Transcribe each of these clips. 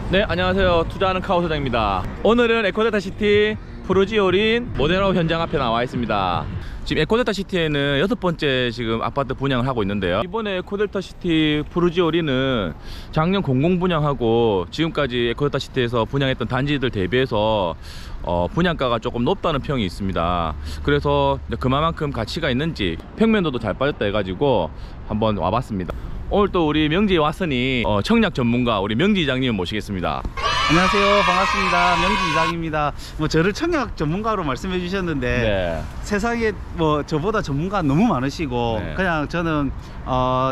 네, 안녕하세요. 투자하는 카오 소장입니다. 오늘은 에코데타시티 푸르지오린 모델하우스 현장 앞에 나와 있습니다. 지금 에코데타시티에는 6번째 지금 아파트 분양을 하고 있는데요. 이번에 에코데타시티 푸르지오린은 작년 공공 분양하고 지금까지 에코데타시티에서 분양했던 단지들 대비해서 분양가가 조금 높다는 평이 있습니다. 그래서 그만큼 가치가 있는지 평면도도 잘 빠졌다 해가지고 한번 와봤습니다. 오늘 또 우리 명지에 왔으니 청약 전문가 우리 명지 이장님을 모시겠습니다. 안녕하세요, 반갑습니다. 명지 이장입니다. 저를 청약 전문가로 말씀해 주셨는데 네. 세상에 저보다 전문가 너무 많으시고 네. 그냥 저는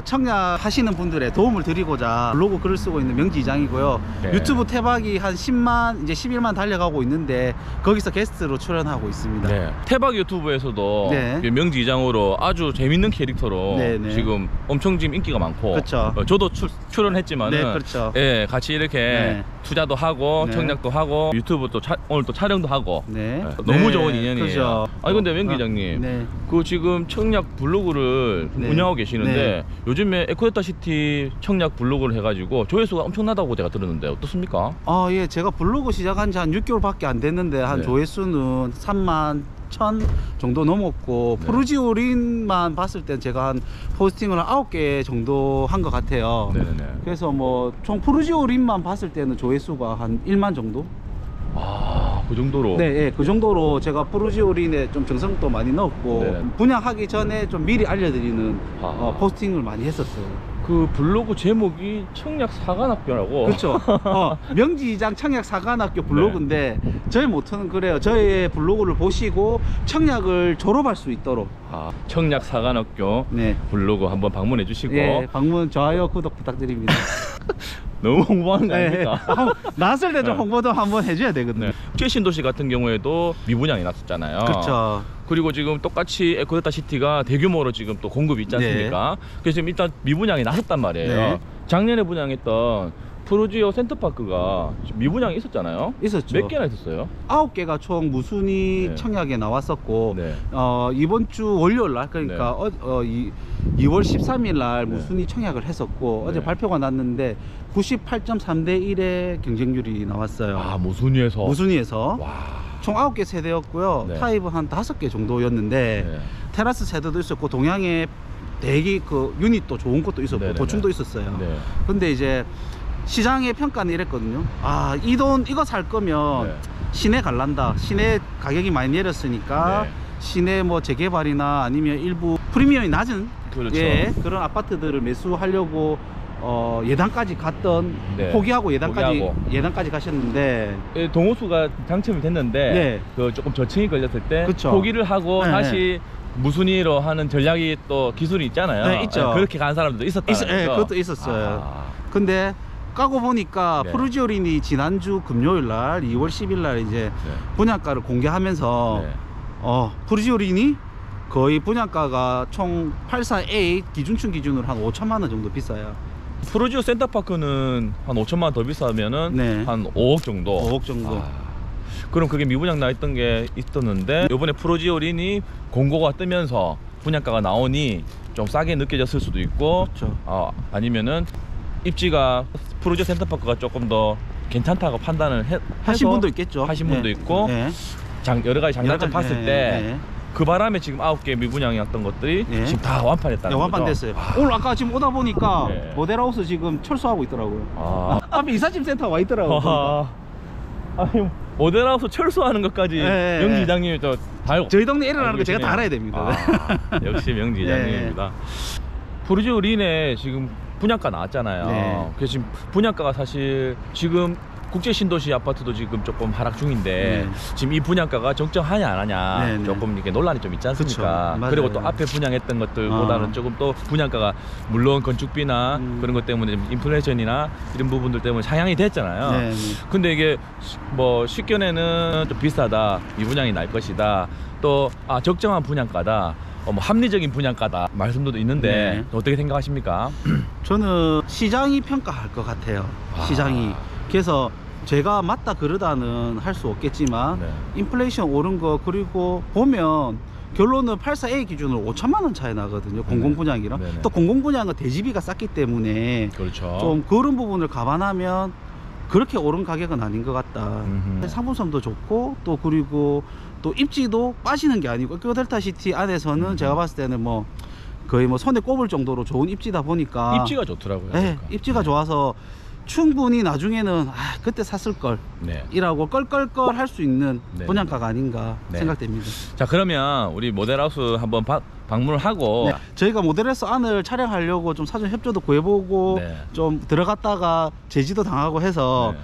청약 하시는 분들의 도움을 드리고자 블로그 글을 쓰고 있는 명지 이장이고요. 네. 유튜브 태박이 한 10만 이제 11만 달려가고 있는데 거기서 게스트로 출연하고 있습니다. 네. 태박 유튜브에서도 네. 명지 이장으로 아주 재밌는 캐릭터로 네, 네. 지금 엄청 지금 인기가 많고, 그렇죠. 저도 출연했지만은, 네, 그렇죠. 예, 같이 이렇게 네. 투자도 하고 네. 청약도 하고 유튜브 또 오늘 또 촬영도 하고, 네. 너무 네. 좋은 인연이에요. 그죠. 아니 근데 명기 이장님, 네. 그 지금 청약 블로그를 네. 운영하고 계시는데 네. 요즘에 에코데타시티 청약 블로그를 해가지고 조회수가 엄청나다고 제가 들었는데 어떻습니까? 예, 제가 블로그 시작한 지 한 6개월밖에 안 됐는데 한 네. 조회수는 3만 1000 정도 넘었고, 네. 푸르지오린만 봤을 땐 제가 한 포스팅을 9개 정도 한 것 같아요. 네네. 그래서 총 푸르지오린만 봤을 때는 조회수가 한 1만 정도? 그 정도로. 네, 예, 그 정도로 제가 푸르지오린에 좀 정성도 많이 넣었고, 네. 분양하기 전에 좀 미리 알려드리는 포스팅을 많이 했었어요. 그 블로그 제목이 청약 사관학교라고. 그렇죠. 명지 이장 청약 사관학교 블로그인데 저희 모토는 그래요. 저의 블로그를 보시고 청약을 졸업할 수 있도록. 청약 사관학교 네. 블로그 한번 방문해 주시고. 예, 방문, 좋아요, 구독 부탁드립니다. 너무 홍보하는 거 네, 아닙니까? 나왔을 때 좀 네. 홍보도 한번 해줘야 되거든요. 네. 국제신도시 같은 경우에도 미분양이 났었잖아요. 그렇죠. 그리고 지금 똑같이 에코데타시티가 대규모로 지금 또 공급이 있지 않습니까? 그래서 지금 일단 미분양이 나섰단 말이에요. 네. 작년에 분양했던 푸르지오 센터파크가 미분양이 있었잖아요. 있었죠. 몇 개나 있었어요? 9개가 총 무순위 네. 청약에 나왔었고, 네. 이번 주 월요일 날, 그러니까 2월 13일 날 무순위 청약을 했었고, 어제 네. 발표가 났는데 98.3대 1의 경쟁률이 나왔어요. 무순위에서. 무순위에서. 와. 총 9개 세대였고요. 네. 타입은 한 5개 정도였는데 네. 테라스 세대도 있었고, 동양의 대기 유닛도 좋은 것도 있었고, 네네네. 고층도 있었어요. 네. 근데 이제 시장의 평가는 이랬거든요. 이 돈 이거 살 거면 네. 시내 갈란다. 시내 가격이 많이 내렸으니까 네. 시내 재개발이나 아니면 일부 프리미엄이 낮은 그렇죠. 그런 아파트들을 매수하려고 예단까지 갔던, 네. 포기하고 예단까지 포기하고. 가셨는데, 동호수가 당첨이 됐는데 네. 그 조금 저층이 걸렸을 때 그쵸. 포기를 하고 네. 다시 무순위로 하는 전략이 또 기술이 있잖아요. 네, 있죠. 그렇게 간 사람들도 있었다는 거죠. 네, 그것도 있었어요. 근데 까고 보니까 네. 푸르지오린이 지난주 금요일 날 2월 10일 날 이제 네. 분양가를 공개하면서 네. 푸르지오린이 거의 분양가가 총 84A 기준층 기준으로 한 5천만 원 정도 비싸요. 푸르지오 센터파크는 한 5천만 원 더 비싸면은 네. 한 5억 정도. 5억 정도. 그럼 그게 미분양 나 있던 게 있었는데 이번에 푸르지오린이 공고가 뜨면서 분양가가 나오니 좀 싸게 느껴졌을 수도 있고, 그렇죠. 아니면은 입지가 푸르지오 센터파크가 조금 더 괜찮다고 판단을 하신 분도 있겠죠. 하신 분도 있고, 네. 여러 가지 장단점 여러 가지, 봤을 때 그 바람에 지금 9개 미분양이 났던 것들이 네. 지금 다 완판했다는 네, 거죠. 완판됐어요. 오늘 아까 지금 오다 보니까 네. 모델하우스 지금 철수하고 있더라고요. 아. 앞에 이삿짐 센터 와 있더라고요. 아니 모델하우스 철수하는 것까지 네. 명지 이장님이 또 다 알고. 저희 동네 일어나는 거 제가 계시네요. 다 알아야 됩니다. 역시 명지 이장님입니다. 푸르지오 린에 지금 분양가 나왔잖아요. 네. 그래서 지금 분양가가 사실 지금 국제신도시 아파트도 지금 조금 하락 중인데, 지금 이 분양가가 정정하냐 안 하냐 네, 네. 조금 이렇게 논란이 좀 있지 않습니까? 그쵸, 그리고 맞아요. 또 앞에 분양했던 것들보다는 조금 또 분양가가 물론 건축비나 그런 것 때문에 인플레이션이나 이런 부분들 때문에 상향이 됐잖아요. 네, 네. 근데 이게 식견에는 좀 비싸다, 미분양이 날 것이다, 또 적정한 분양가다, 합리적인 분양가다 말씀도 있는데 어떻게 생각하십니까? 저는 시장이 평가할 것 같아요. 시장이. 그래서 제가 맞다 그러다는 할 수 없겠지만 인플레이션 오른 거, 그리고 보면 결론은 84A 기준으로 5천만 원 차이 나거든요. 공공분양이랑. 또 공공분양은 대지비가 쌌기 때문에 그렇죠. 좀 그런 부분을 감안하면 그렇게 오른 가격은 아닌 것 같다. 상품성도 좋고 또 그리고 또 입지도 빠지는 게 아니고 에코델타시티 안에서는 제가 봤을 때는 뭐 거의 뭐 손에 꼽을 정도로 좋은 입지다 보니까 입지가 좋더라고요. 네, 그러니까. 입지가 좋아서 충분히 나중에는 그때 샀을 걸 네. 이라고 껄껄껄 할 수 있는 네. 분양가가 아닌가 네. 생각됩니다. 자, 그러면 우리 모델하우스 한번 방문을 하고 네, 저희가 모델하우스 안을 촬영하려고 좀 사전 협조도 구해보고 네. 좀 들어갔다가 제지도 당하고 해서 네.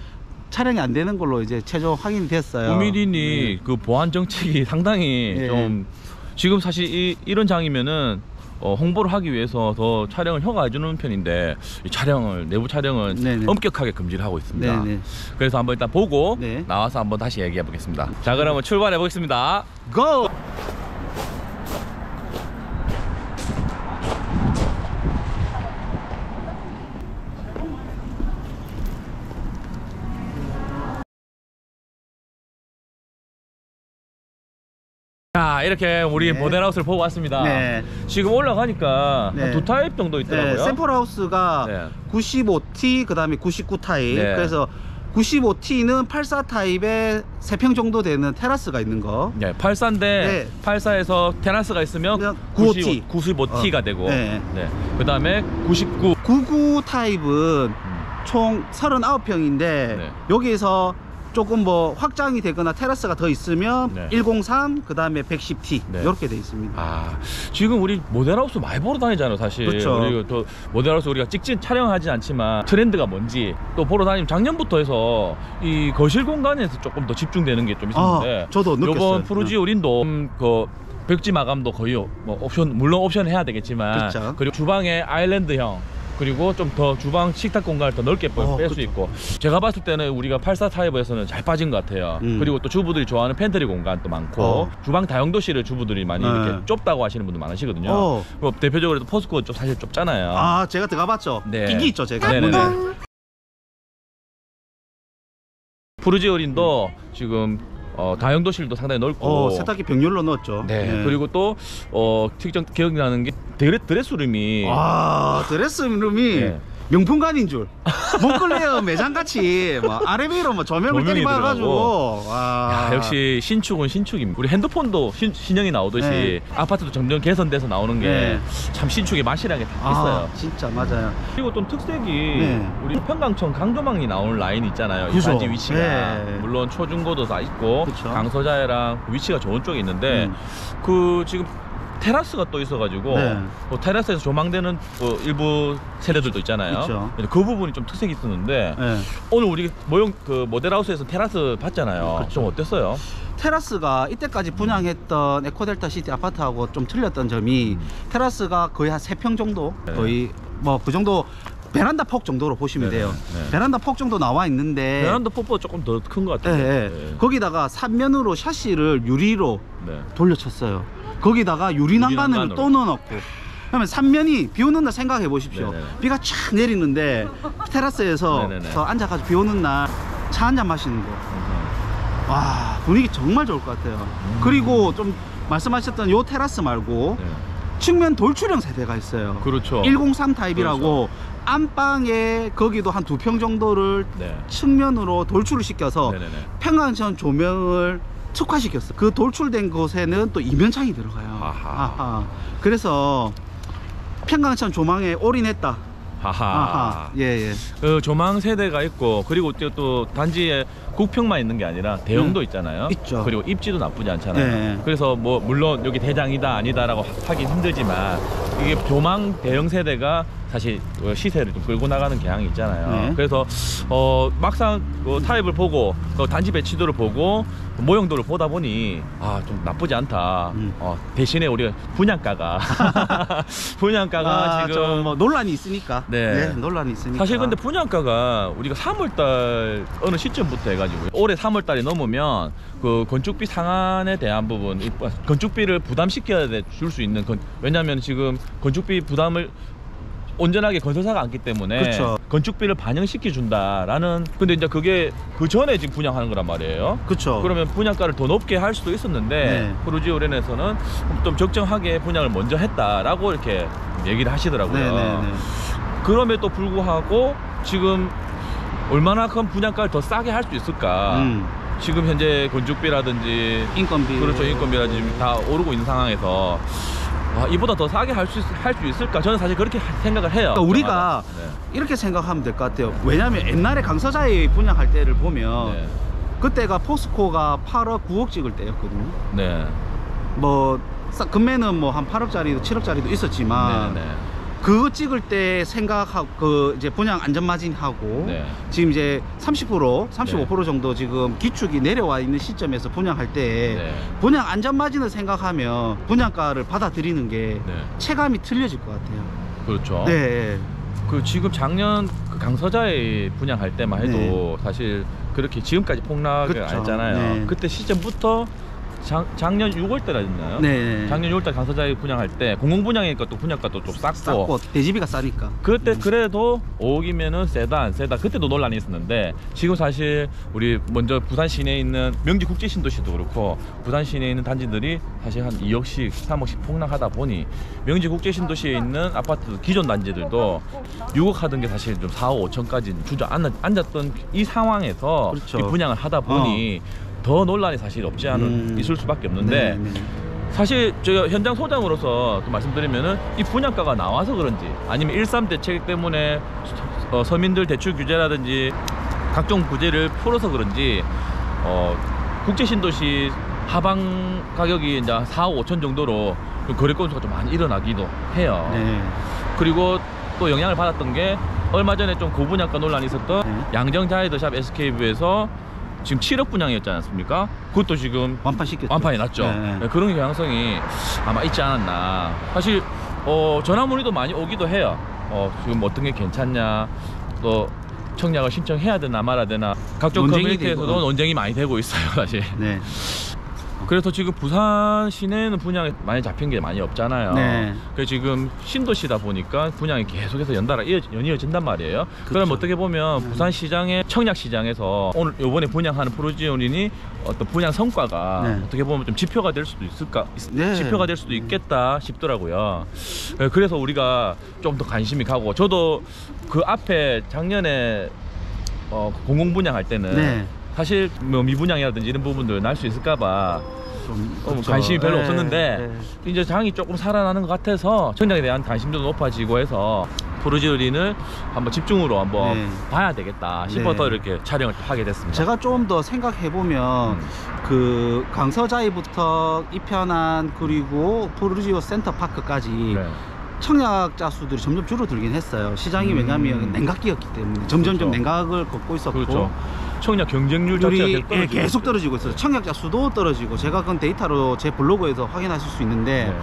촬영이 안 되는 걸로 이제 최종 확인이 됐어요. 우미린이 그 보안 정책이 상당히 네. 좀 지금 사실 이런 장이면은 홍보를 하기 위해서 더 촬영을 허가해주는 편인데 이 촬영을 내부 촬영은 네네. 엄격하게 금지를 하고 있습니다. 네네. 그래서 한번 일단 보고 네. 나와서 한번 다시 얘기해 보겠습니다. 자, 그러면 출발해 보겠습니다. 고! 자, 이렇게 우리 네. 모델하우스를 보고 왔습니다. 네. 지금 올라가니까 네. 한 두 타입 정도 있더라고요. 네, 샘플하우스가 네. 95T 그 다음에 99 타입. 네. 그래서 95T는 84 타입에 3평 정도 되는 테라스가 있는 거. 네, 84인데 네. 84에서 테라스가 있으면 그냥 95T. 95T가 되고 네. 네. 그 다음에 99 99 타입은 총 39평인데 네. 여기에서 조금 뭐 확장이 되거나 테라스가 더 있으면 네. 103 그 다음에 110T 네. 이렇게 돼 있습니다. 아, 지금 우리 모델하우스 많이 보러 다니잖아요, 사실. 그렇죠. 우리 또 모델하우스 우리가 찍진 촬영하지 않지만 트렌드가 뭔지 또 보러 다니면 작년부터 해서 이 거실 공간에서 조금 더 집중되는 게 좀 있었는데 저도 느꼈어요. 이번 푸르지오린도 그 벽지 마감도 거의 뭐 옵션, 물론 옵션 해야 되겠지만 그렇죠. 그리고 주방에 아일랜드형 그리고 좀 더 주방 식탁 공간을 더 넓게 뺄 수 그쵸. 있고 제가 봤을 때는 우리가 84 타입에서는 잘 빠진 것 같아요. 그리고 또 주부들이 좋아하는 팬트리 공간도 많고 주방 다용도실을 주부들이 많이 네. 이렇게 좁다고 하시는 분들 많으시거든요. 뭐 대표적으로 포스코가 좀 사실 좁잖아요. 아, 제가 들어가봤죠. 네. 낀게 있죠, 제가. 네네네. 문제. 푸르지오린도 지금 다용도실도 상당히 넓고 세탁기 병렬로 넣었죠. 네. 그리고 또 특정 기억나는 게 드레스룸이 와, 드레스룸이 네. 명품관인 줄. 몽클레어 매장같이 뭐 아래 위로 뭐 조명을 조명이 때리박아가지고 와. 야, 역시 신축은 신축입니다. 우리 핸드폰도 신형이 나오듯이 네. 아파트도 점점 개선돼서 나오는 게 참 신축의 맛이라는 게 다 있어요. 진짜 맞아요. 그리고 좀 특색이 네. 우리 평강청 강조망이 나오는 라인 있잖아요. 이 그죠. 단지 위치가 네. 물론 초중고도 다 있고 그쵸. 강서자해랑 위치가 좋은 쪽에 있는데 그 지금 테라스가 또 있어가지고 네. 테라스에서 조망되는 일부 세대들도 있잖아요. 그쵸. 그 부분이 좀 특색이 있었는데 네. 오늘 우리 그 모델하우스에서 테라스 봤잖아요. 그쵸. 좀 어땠어요? 테라스가 이때까지 분양했던 에코델타 시티 아파트하고 좀 틀렸던 점이 테라스가 거의 한 3평 정도 네. 거의 뭐 그 정도 베란다 폭 정도로 보시면 네네. 돼요. 네. 베란다 폭 정도 나와 있는데 베란다 폭보다 조금 더 큰 것 예, 같아요. 예. 거기다가 3면으로 샤시를 유리로 네. 돌려쳤어요. 거기다가 유리난간을 유리난간으로. 또 넣어놓고 그러면 3면이 비 오는 날 생각해 보십시오. 네네. 비가 쫙 내리는데 테라스에서 네네네. 더 앉아가지고 비 오는 날 차 한 잔 마시는 거. 와, 분위기 정말 좋을 것 같아요. 그리고 좀 말씀하셨던 요 테라스 말고 네. 측면 돌출형 세대가 있어요. 그렇죠. 103 타입이라고 그렇죠. 안방에 거기도 한 2평 정도를 네. 측면으로 돌출을 시켜서 네네네. 평강천 조명을 특화시켰어. 그 돌출된 곳에는 또 이면창이 들어가요. 아하. 그래서 평강천 조망에 올인했다. 하하. 예. 그 조망 세대가 있고 그리고 또 단지에 국평만 있는 게 아니라 대형도 있잖아요. 있죠. 그리고 입지도 나쁘지 않잖아요. 네. 그래서 뭐 물론 여기 대장이다 아니다라고 하긴 힘들지만 이게 조망 대형 세대가 사실 시세를 좀 끌고 나가는 경향이 있잖아요. 네. 그래서 막상 그 타입을 보고 그 단지 배치도를 보고 모형도를 보다 보니 좀 나쁘지 않다. 대신에 우리가 분양가가 지금 뭐 논란이 있으니까. 네. 논란이 있으니까. 사실 근데 분양가가 우리가 3월달 어느 시점부터 해가지고 올해 3월달이 넘으면 그 건축비 상한에 대한 부분 건축비를 부담시켜야 줄 수 있는 왜냐하면 지금 건축비 부담을 온전하게 건설사가 안기 때문에 그쵸. 건축비를 반영시켜 준다라는 근데 이제 그게 그 전에 지금 분양하는 거란 말이에요. 그렇죠. 그러면 분양가를 더 높게 할 수도 있었는데 네. 푸르지오렌에서는 좀 적정하게 분양을 먼저 했다라고 이렇게 얘기를 하시더라고요. 네네네. 그럼에도 불구하고 지금 얼마나 큰 분양가를 더 싸게 할 수 있을까. 지금 현재 건축비라든지 인건비, 그렇죠, 인건비라든지 다 오르고 있는 상황에서 이보다 더 싸게 할 수 있을까? 저는 사실 그렇게 생각을 해요. 그러니까 우리가 이렇게 생각하면 될 것 같아요. 왜냐면 옛날에 강서자이 분양할 때를 보면 네. 그때가 포스코가 8억 9억 찍을 때였거든요. 네. 뭐 금매는 뭐 한 8억짜리도 7억짜리도 있었지만 네. 그거 찍을 때 생각하고 그 이제 분양 안전마진 하고 네. 지금 이제 35% 정도 지금 기축이 내려와 있는 시점에서 분양할 때 네. 분양 안전마진을 생각하면 분양가를 받아들이는 게 네. 체감이 틀려질 것 같아요. 그렇죠. 네. 그 지금 작년 그 강서자에 분양할 때만 해도 사실 그렇게 지금까지 폭락을 그렇죠. 안 했잖아요. 네. 그때 시점부터 작년 6월 때라였나요? 네. 작년 6월 달 강서자에 분양할 때 공공분양이니까 또 분양가도 좀 쌌고 대지비가 싸니까. 그때 그래도 5억이면은 세다 안 세다 그때도 논란이 있었는데 지금 사실 우리 먼저 부산 시내에 있는 명지 국제신도시도 그렇고 부산 시내에 있는 단지들이 사실 한 2억씩 3억씩 폭락하다 보니 명지 국제신도시에 있는 아파트 기존 단지들도 6억 하던 게 사실 좀 4억 5천까지 주저앉았던 이 상황에서 그렇죠. 이 분양을 하다 보니 더 논란이 사실 없지 않은 있을 수밖에 없는데 사실 제가 현장 소장으로서 또 말씀드리면은 이 분양가가 나와서 그런지 아니면 13 대책 때문에 서민들 대출 규제라든지 각종 구제를 풀어서 그런지 국제신도시 하방 가격이 이제 4억 5천 정도로 거래 건수가 좀 많이 일어나기도 해요. 네. 그리고 또 영향을 받았던 게 얼마 전에 좀 고분양가 논란이 있었던 네. 양정자이더샵 SK뷰에서 지금 7억 분양이었지 않았습니까? 그것도 지금 완판시켰죠. 완판이 났죠. 네. 네, 그런 경향성이 아마 있지 않았나. 사실 전화 문의도 많이 오기도 해요. 지금 어떤 게 괜찮냐, 또 청약을 신청해야 되나 말아야 되나 각종 커뮤니티에서도 논쟁이 많이 되고 있어요, 사실. 네. 그래서 지금 부산 시내에는 분양이 많이 잡힌 게 많이 없잖아요. 네. 그래서 지금 신도시다 보니까 분양이 계속해서 연달아 연이어진단 말이에요. 그럼 어떻게 보면 부산 시장의 청약 시장에서 오늘 요번에 분양하는 프로지오린이 어떤 분양 성과가 어떻게 보면 좀 지표가 될 수도 있을까? 지표가 될 수도 있겠다 싶더라고요. 그래서 우리가 좀 더 관심이 가고 저도 그 앞에 작년에 공공분양할 때는 사실 뭐 미분양이라든지 이런 부분들 날 수 있을까봐 그렇죠. 관심이 별로 없었는데 이제 장이 조금 살아나는 것 같아서 청약에 대한 관심도 높아지고 해서 프로지오린을 한번 집중으로 한번 봐야 되겠다 싶어서 이렇게 촬영을 하게 됐습니다. 제가 좀 더 생각해 보면 그 강서자이부터 이편안 그리고 프로지오 센터파크까지 청약자 수들이 점점 줄어들긴 했어요. 시장이 왜냐하면 냉각기였기 때문에 점점점 냉각을 걷고 있었고 청약 경쟁률 자체가 계속 떨어지고 있어요. 청약자 수도 떨어지고 제가 그건 데이터로 제 블로그에서 확인하실 수 있는데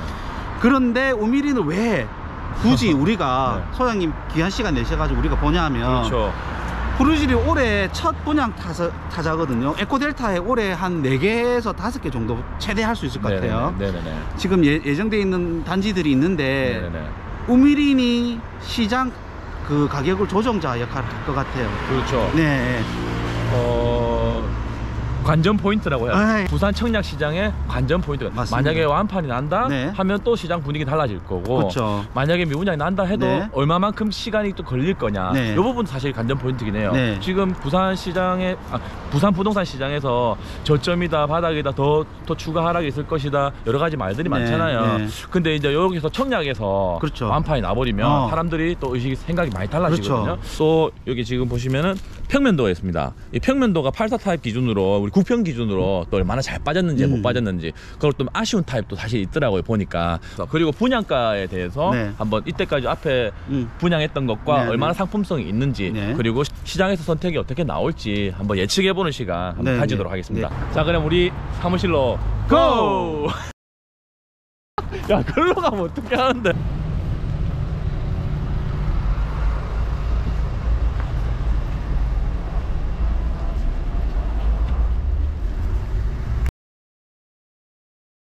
그런데 우미리는 왜 굳이 우리가 소장님 귀한 시간 내셔가지고 우리가 보냐면 프로지리 올해 첫 분양 타자거든요. 에코델타에 올해 한 4개에서 5개 정도 최대 할 수 있을 것 같아요. 지금 예정되어 있는 단지들이 있는데 우미린이 시장 그 가격을 조정자 역할을 할 것 같아요. 그렇죠. 네. 관전 포인트라고 해요. 부산 청약 시장의 관전 포인트가 만약에 완판이 난다 하면 또 시장 분위기 달라질 거고 만약에 미분양이 난다 해도 얼마만큼 시간이 또 걸릴 거냐 이 부분 사실 관전 포인트긴 해요. 지금 부산 시장에 부산 부동산 시장에서 저점이다 바닥이다 더 추가 하락이 있을 것이다 여러 가지 말들이 많잖아요. 근데 이제 여기서 청약에서 완판이 나버리면 사람들이 또 생각이 많이 달라지거든요. 또 여기 지금 보시면은 평면도가 있습니다. 이 평면도가 84 타입 기준으로 우리 국평 기준으로 또 얼마나 잘 빠졌는지 못 빠졌는지 그걸 좀 아쉬운 타입도 사실 있더라고요 보니까. 그리고 분양가에 대해서 한번 이때까지 앞에 분양했던 것과 얼마나 상품성이 있는지 그리고 시장에서 선택이 어떻게 나올지 한번 예측해보는 시간 한번 가지도록 하겠습니다. 자 그럼 우리 사무실로 고! 야 글로 가면 어떻게 하는데